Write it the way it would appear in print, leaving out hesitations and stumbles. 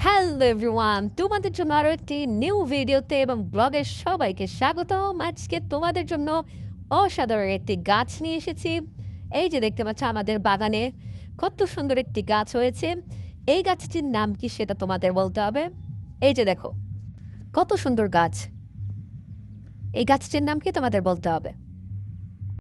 Hello everyone, তোমাদের জন্য আরো একটি নিউ ভিডিওতে এবং ব্লগের সবাইকে স্বাগতম। আজকে তোমাদের জন্য অসাধারণ একটি গাছ নিয়ে এসেছি। এই যে দেখতে পাচ্ছ আমাদের বাগানে কত সুন্দর একটি গাছ হয়েছে। এই গাছটির নাম কি সেটা তোমাদের বলতে হবে। এই যে দেখো কত সুন্দর গাছ, এই গাছটির নাম কি তোমাদের বলতে হবে।